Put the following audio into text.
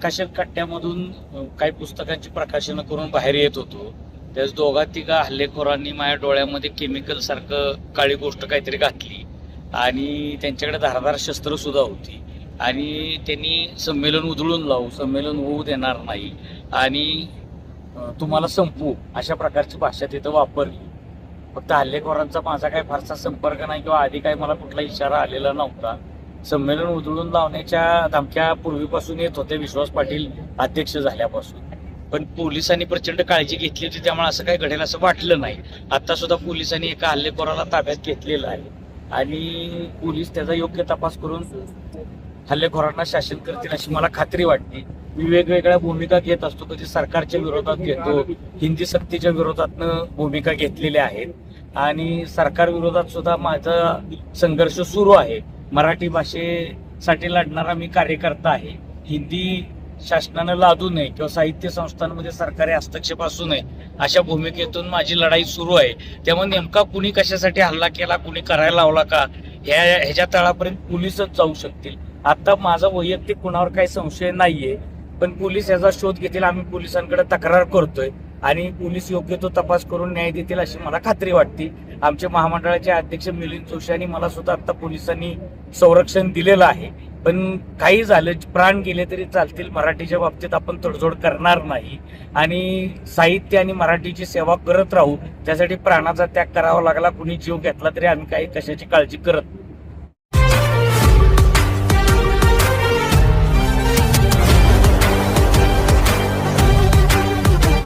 प्रकाशन कट्ट्यामधून काही पुस्तकांची प्रकाशनं करून बाहेर येत होतो. त्याच दोघा तिघा हल्लेखोरांनी माझ्या डोळ्यामध्ये केमिकल सारखं काळी गोष्ट काहीतरी घातली आणि त्यांच्याकडे धारदार शस्त्र सुद्धा होती आणि त्यांनी संमेलन उधळून लावू, संमेलन होऊ देणार नाही आणि तुम्हाला संपवू अशा प्रकारची भाषा तिथं वापरली. फक्त हल्लेखोरांचा माझा काही फारसा संपर्क नाही किंवा आधी काही मला कुठला इशारा आलेला नव्हता. संमेलन उधळून लावण्याच्या धमक्या पूर्वीपासून येत होते, विश्वास पाटील अध्यक्ष झाल्यापासून. पण पोलिसांनी प्रचंड काळजी घेतली होती, त्यामुळे असं काही घडेल असं वाटलं नाही. आता सुद्धा पोलिसांनी एका हल्लेखोराला ताब्यात घेतलेलं आहे आणि पोलीस त्याचा योग्य तपास करून हल्लेखोरांना शासन करतील अशी मला खात्री वाटते. मी वेगवेगळ्या भूमिका घेत असतो, कधी सरकारच्या विरोधात घेतो, हिंदी सक्तीच्या विरोधातनं भूमिका घेतलेल्या आहेत आणि सरकार विरोधात सुद्धा माझा संघर्ष सुरू आहे. मराठी भाषेसाठी लढणारा मी कार्यकर्ता आहे. हिंदी शासनानं लादू नये किंवा साहित्य संस्थांमध्ये सरकारी हस्तक्षेप असू नये अशा भूमिकेतून माझी लढाई सुरू आहे. त्यामुळे नेमका कुणी कशासाठी हल्ला केला, कुणी करायला लावला का ह्याच्या तळापर्यंत पोलीसच जाऊ शकतील. आता माझा वैयक्तिक कुणावर काही संशय नाहीये, पण पोलीस याचा शोध घेतील. आम्ही पोलिसांकडे तक्रार करतोय आणि पोलीस योग्य तो तपास करून न्याय देतील अशी मला खात्री वाटते. आमचे महामंडळाचे अध्यक्ष मिलिंद जोशी आणि मला सुद्धा आता पोलिसांनी संरक्षण दिलेलं आहे. पण काही झालं, प्राण गेले तरी चालतील, मराठीच्या बाबतीत आपण तडजोड करणार नाही आणि साहित्य आणि मराठीची सेवा करत राहू. त्यासाठी प्राणाचा त्याग करावा लागला, कुणी जीव घेतला तरी आम्ही काही कशाची काळजी करत नाही.